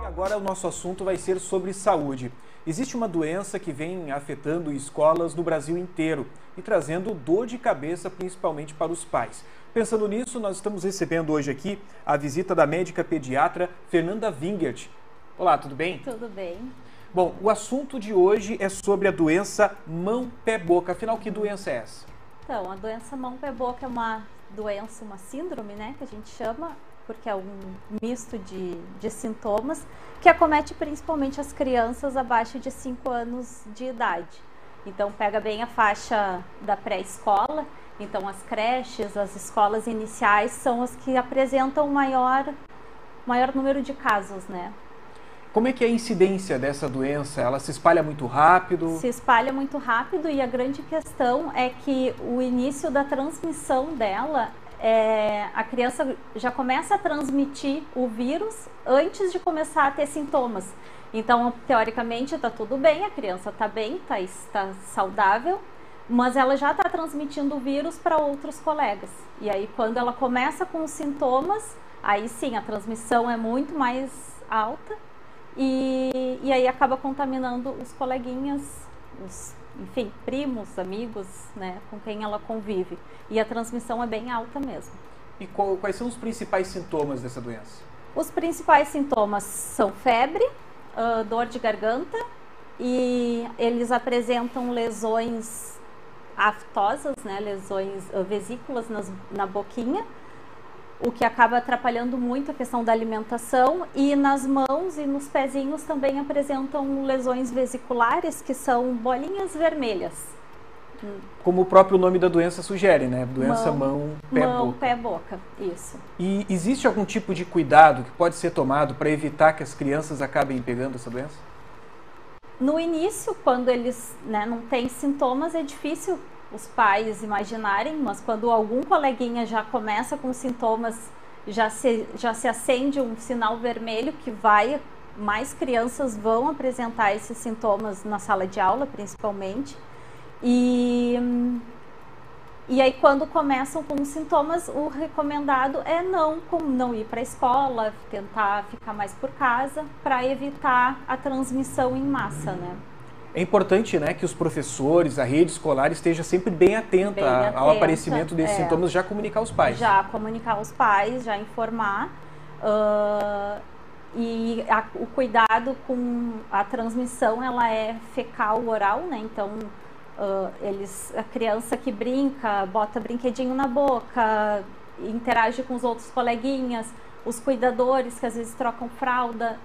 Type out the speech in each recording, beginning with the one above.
Agora o nosso assunto vai ser sobre saúde. Existe uma doença que vem afetando escolas no Brasil inteiro e trazendo dor de cabeça principalmente para os pais. Pensando nisso, nós estamos recebendo hoje aqui a visita da médica pediatra Fernanda Wingert. Olá, tudo bem? Tudo bem. Bom, o assunto de hoje é sobre a doença mão-pé-boca. Afinal, que doença é essa? Então, a doença mão-pé-boca é uma doença, uma síndrome, né, que a gente chama, porque é um misto de sintomas que acomete principalmente as crianças abaixo de 5 anos de idade. Então, pega bem a faixa da pré-escola. Então, as creches, as escolas iniciais são as que apresentam o maior número de casos, né? Como é que é a incidência dessa doença? Ela se espalha muito rápido? Se espalha muito rápido e a grande questão é que o início da transmissão dela, a criança já começa a transmitir o vírus antes de começar a ter sintomas. Então, teoricamente, está tudo bem, a criança está bem, está saudável, mas ela já está transmitindo o vírus para outros colegas. E aí, quando ela começa com os sintomas, aí sim, a transmissão é muito mais alta. E aí acaba contaminando os coleguinhas, enfim, primos, amigos, né, com quem ela convive. E a transmissão é bem alta mesmo. E quais são os principais sintomas dessa doença? Os principais sintomas são febre, dor de garganta, e eles apresentam lesões aftosas, né, lesões, vesículas na boquinha, o que acaba atrapalhando muito a questão da alimentação, e nas mãos e nos pezinhos também apresentam lesões vesiculares, que são bolinhas vermelhas. Como o próprio nome da doença sugere, né? Doença mão-pé-boca. Mão-pé-boca, isso. E existe algum tipo de cuidado que pode ser tomado para evitar que as crianças acabem pegando essa doença? No início, quando eles, né, não têm sintomas, é difícil os pais imaginarem, mas quando algum coleguinha já começa com sintomas, já se acende um sinal vermelho que mais crianças vão apresentar esses sintomas na sala de aula, principalmente. E aí, quando começam com os sintomas, o recomendado é não ir para a escola, tentar ficar mais por casa, para evitar a transmissão em massa, né? É importante, né, que os professores, a rede escolar esteja sempre bem atenta ao aparecimento desses sintomas, já comunicar aos pais. Já comunicar aos pais, já informar. O cuidado com a transmissão, ela é fecal-oral, né? Então, a criança que brinca, bota brinquedinho na boca, interage com os outros coleguinhas, os cuidadores que às vezes trocam fralda,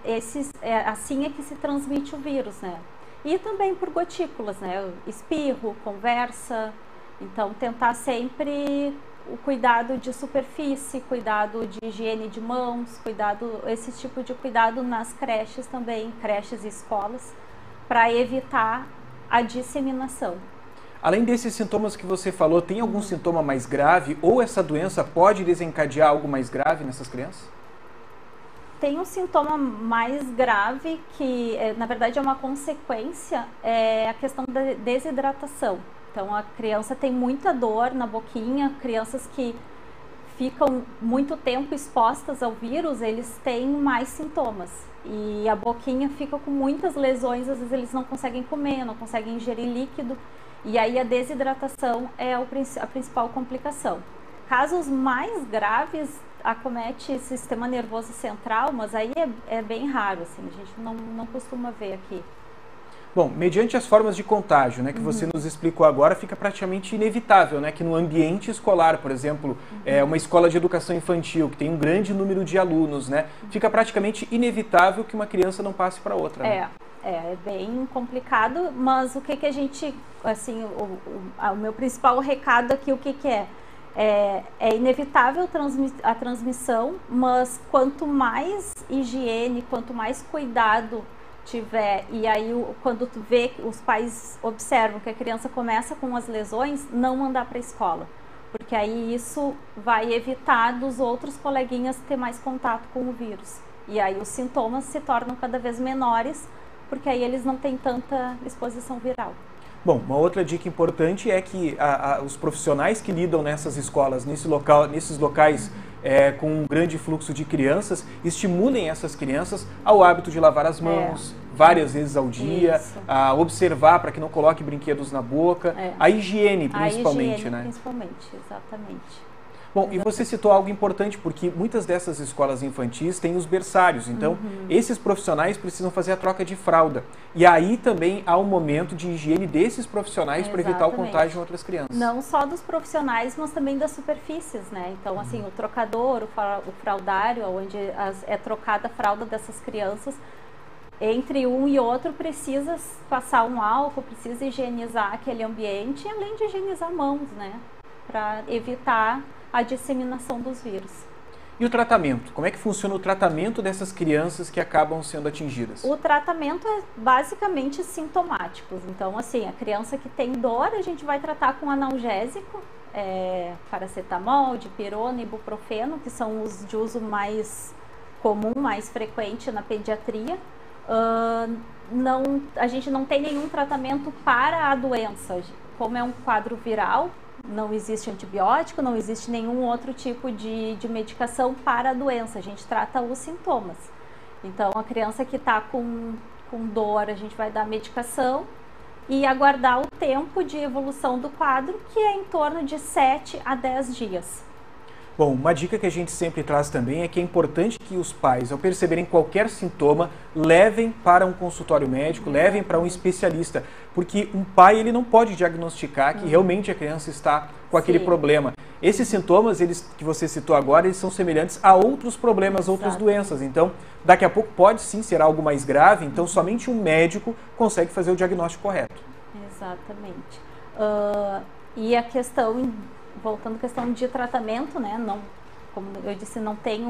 assim é que se transmite o vírus, né? E também por gotículas, né? Espirro, conversa. Então, tentar sempre o cuidado de superfície, cuidado de higiene de mãos, esse tipo de cuidado nas creches também, creches e escolas, para evitar a disseminação. Além desses sintomas que você falou, tem algum sintoma mais grave ou essa doença pode desencadear algo mais grave nessas crianças? Tem um sintoma mais grave que, na verdade, é uma consequência, é a questão da desidratação. Então, a criança tem muita dor na boquinha, crianças que ficam muito tempo expostas ao vírus, eles têm mais sintomas. E a boquinha fica com muitas lesões, às vezes eles não conseguem comer, não conseguem ingerir líquido. E aí a desidratação é a principal complicação. Casos mais graves acomete o sistema nervoso central, mas aí é bem raro, assim, a gente não costuma ver aqui. Bom, mediante as formas de contágio, né, que você nos explicou agora, fica praticamente inevitável, né, que no ambiente escolar, por exemplo, uma escola de educação infantil, que tem um grande número de alunos, né, fica praticamente inevitável que uma criança não passe para outra. Né? É bem complicado, mas o que a gente, assim, o meu principal recado aqui, o que é? É inevitável a transmissão, mas quanto mais higiene, quanto mais cuidado tiver, e aí quando tu vê que os pais observam que a criança começa com as lesões, não mandar para a escola, porque aí isso vai evitar dos outros coleguinhas ter mais contato com o vírus, e aí os sintomas se tornam cada vez menores, porque aí eles não têm tanta exposição viral. Bom, uma outra dica importante é que os profissionais que lidam nessas escolas, nesses locais com um grande fluxo de crianças, estimulem essas crianças ao hábito de lavar as mãos várias vezes ao dia, a observar para que não coloque brinquedos na boca, a higiene principalmente, a higiene, né? Principalmente, exatamente. Bom, e você citou algo importante, porque muitas dessas escolas infantis têm os berçários, então esses profissionais precisam fazer a troca de fralda. E aí também há um momento de higiene desses profissionais para evitar o contágio em outras crianças. Não só dos profissionais, mas também das superfícies, né? Então, assim, o trocador, o fraldário, onde é trocada a fralda dessas crianças, entre um e outro precisa passar um álcool, precisa higienizar aquele ambiente, além de higienizar mãos, né? Para evitar a disseminação dos vírus. E o tratamento? Como é que funciona o tratamento dessas crianças que acabam sendo atingidas? O tratamento é basicamente sintomático. Então, assim, a criança que tem dor, a gente vai tratar com analgésico, paracetamol, dipirona, ibuprofeno, que são os de uso mais comum, mais frequente na pediatria. A gente não tem nenhum tratamento para a doença. Como é um quadro viral, não existe antibiótico, não existe nenhum outro tipo de medicação para a doença. A gente trata os sintomas. Então, a criança que está com dor, a gente vai dar medicação e aguardar o tempo de evolução do quadro, que é em torno de 7 a 10 dias. Bom, uma dica que a gente sempre traz também é que é importante que os pais, ao perceberem qualquer sintoma, levem para um consultório médico, levem para um especialista, porque um pai ele não pode diagnosticar que realmente a criança está com aquele problema. Esses sintomas, que você citou agora, eles são semelhantes a outros problemas, outras doenças. Então, daqui a pouco pode sim ser algo mais grave, então somente um médico consegue fazer o diagnóstico correto. Exatamente. E a questão... Voltando à questão de tratamento, né? Não, como eu disse, não tem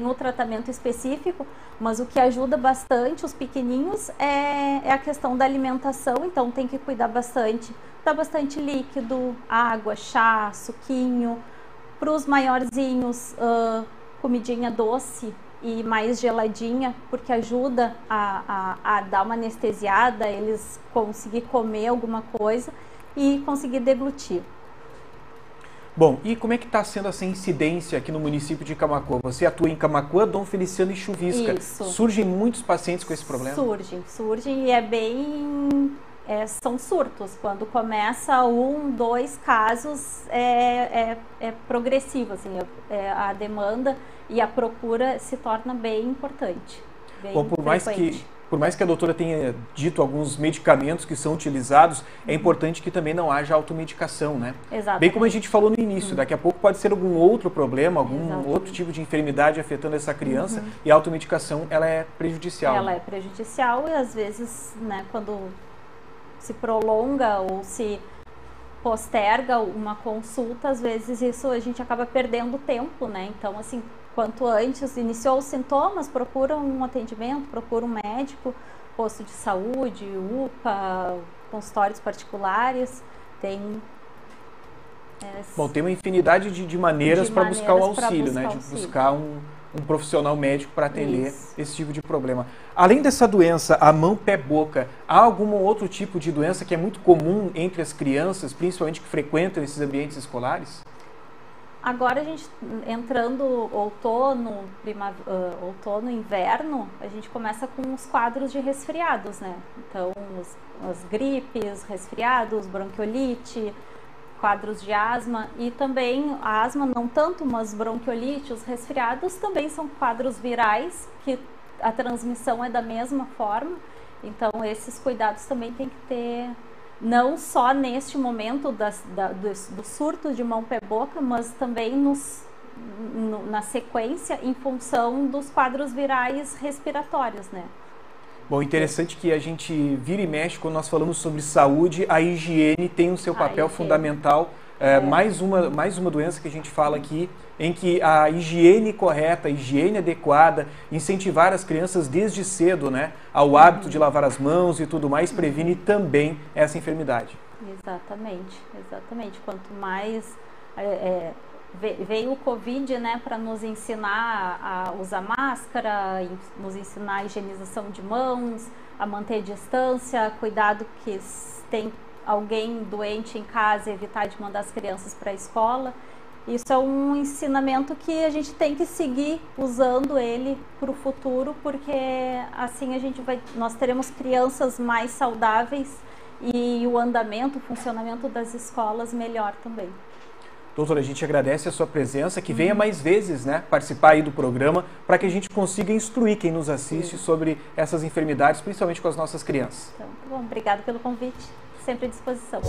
o tratamento específico, mas o que ajuda bastante os pequeninhos é a questão da alimentação. Então tem que cuidar bastante, dar bastante líquido, água, chá, suquinho. Para os maiorzinhos, comidinha doce e mais geladinha, porque ajuda a dar uma anestesiada, eles conseguir comer alguma coisa e conseguir deglutir. Bom, e como é que está sendo essa incidência aqui no município de Camaquã? Você atua em Camaquã, Dom Feliciano e Chuvisca. Isso. Surgem muitos pacientes com esse problema? Surgem e são surtos. Quando começa 1, 2 casos, é progressivo, assim, a demanda e a procura se torna bem importante. Bom, por mais que a doutora tenha dito alguns medicamentos que são utilizados, é importante que também não haja automedicação, né? Exatamente. Bem como a gente falou no início, daqui a pouco pode ser algum outro problema, algum outro tipo de enfermidade afetando essa criança e a automedicação, ela é prejudicial. Ela é prejudicial e às vezes, né, quando se prolonga ou se posterga uma consulta, às vezes isso a gente acaba perdendo tempo, né? Então, assim, quanto antes iniciou os sintomas, procura um atendimento, procura um médico, posto de saúde, UPA, consultórios particulares, Bom, tem uma infinidade de maneiras para buscar o auxílio, né? De buscar um profissional médico para atender esse tipo de problema. Além dessa doença, a mão, pé, boca, há algum outro tipo de doença que é muito comum entre as crianças, principalmente que frequentam esses ambientes escolares? Agora a gente entrando outono, inverno, a gente começa com os quadros de resfriados, né? Então, as gripes, resfriados, bronquiolite, quadros de asma e também a asma não tanto, mas bronquiolite, os resfriados também são quadros virais que a transmissão é da mesma forma. Então, esses cuidados também tem que ter, não só neste momento do surto de mão, pé, boca, mas também na sequência em função dos quadros virais respiratórios, né? Bom, interessante que a gente vira e mexe quando nós falamos sobre saúde, a higiene tem o seu papel fundamental. Mais uma doença que a gente fala aqui, em que a higiene correta, a higiene adequada, incentivar as crianças desde cedo, né, ao hábito de lavar as mãos e tudo mais, previne também essa enfermidade. Exatamente. Quanto mais veio o Covid, né, para nos ensinar a usar máscara, nos ensinar a higienização de mãos, a manter distância, cuidado que tem alguém doente em casa, evitar de mandar as crianças para a escola. Isso é um ensinamento que a gente tem que seguir usando ele para o futuro, porque assim nós teremos crianças mais saudáveis e o andamento, o funcionamento das escolas melhor também. Doutora, a gente agradece a sua presença, que venha mais vezes, né, participar aí do programa, para que a gente consiga instruir quem nos assiste sobre essas enfermidades, principalmente com as nossas crianças. Então, tá bom, obrigada pelo convite, sempre à disposição.